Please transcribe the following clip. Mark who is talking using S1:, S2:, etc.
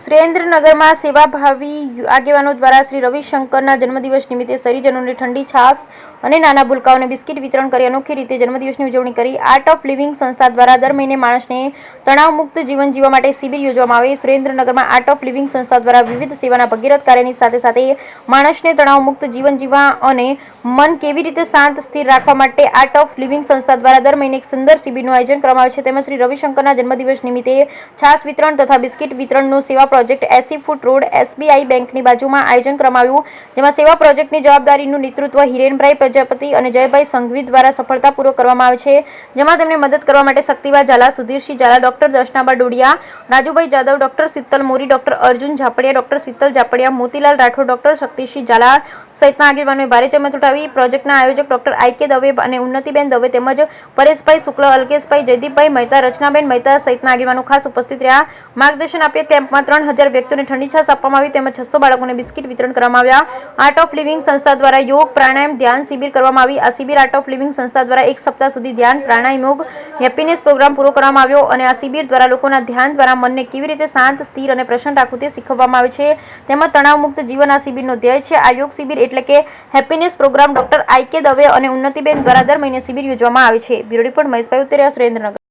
S1: સુરેન્દ્રનગરમાં સેવાભાવી આગેવાનો દ્વારા શ્રી રવિશંકરના જન્મદિવસ નિમિત્તે શહેરીજનોને ઠંડી છાશ અને નાના ભૂલકાઓને બિસ્કિટ વિતરણ કરી અનોખી રીતે જન્મદિવસની ઉજવણી કરી. આર્ટ ઓફ લિવિંગ સંસ્થા દ્વારા દર મહિને માણસને તણાવમુક્ત જીવન જીવવા માટે શિબિર યોજવામાં આવે. સુરેન્દ્રનગરમાં આર્ટ ઓફ લિવિંગ સંસ્થા દ્વારા વિવિધ સેવાના ભગીરથ કાર્યની સાથે સાથે માણસને તણાવમુક્ત જીવન જીવવા અને મન કેવી રીતે શાંત સ્થિર રાખવા માટે આર્ટ ઓફ લિવિંગ સંસ્થા દ્વારા દર મહિને એક સુંદર શિબિરનું આયોજન કરવામાં આવે છે. તેમજ શ્રી રવિશંકરના જન્મદિવસ નિમિત્તે છાશ વિતરણ તથા બિસ્કિટ વિતરણનો સેવા પ્રોજેક્ટ એસી ફૂટ રોડ SBI બેંકની બાજુમાં આયોજન કરવામાં આવ્યું, જેમાં સેવા પ્રોજેક્ટની જવાબદારીનું નેતૃત્વ હિરેનભાઈ પ્રજાપતિ અને જયભાઈ સંઘવી દ્વારા સફળતાપૂર્વક કરવામાં આવે છે, જેમાં તેમને મદદ કરવા માટે Shaktiba Zala, Sudhirsinh Zala, doctor Darshanaba Dodiya, Rajubhai Jadav, doctor Sheetal Mori, doctor Arjun Zapadiya, doctor Sheetal Zapadiya, Motilal Rathod, doctor Shaktisinh Zala સહિતના આગેવાનોએ ભારે જહેમત ઉઠાવી. પ્રોજેક્ટના આયોજક ડોક્ટર IK દવે અને ઉન્નતિબેન દવે તેમજ પરેશભાઈ શુક્લ, અલ્કેશભાઈ, જયદીપભાઈ મહેતા, રચનાબેન મહેતા સહિતના આગેવાનો ખાસ ઉપસ્થિત રહ્યા. માર્ગદર્શન આપ્યા. કેમ્પમાં 3000 વ્યક્તિઓને ઠંડી છાશ આપવામાં આવી તેમજ 600 બાળકોને બિસ્કિટ વિતરણ કરવામાં આવ્યા. આર્ટ ઓફ લિવિંગ સંસ્થા દ્વારા યોગ, પ્રાણાયામ, ધ્યાન શિબિર કરવામાં આવી. આ શિબિર આર્ટ ઓફ લિવિંગ સંસ્થા દ્વારા 1 સપ્તાહ સુધી ધ્યાન, પ્રાણાયામ, યોગ, હેપીનેસ પ્રોગ્રામ પૂરો કરવામાં આવ્યો અને આ શિબિર દ્વારા લોકોના ધ્યાન દ્વારા મનને કેવી રીતે શાંત, સ્થિર અને પ્રસન્ન રાખવું તે શીખવવામાં આવે છે. તેમજ તણાવમુક્ત જીવન આ શિબિરનો ધ્યેય છે. આ યોગ શિબિર એટલે કે happiness program doctor IK Dave અને ઉન્નતિબેન દ્વારા દર મહિને શિબિર યોજવામાં આવે છે. બ્યુરો રિપોર્ટ મહેશભાઈ ઉત્તરિયા, સુરેન્દ્રનગર.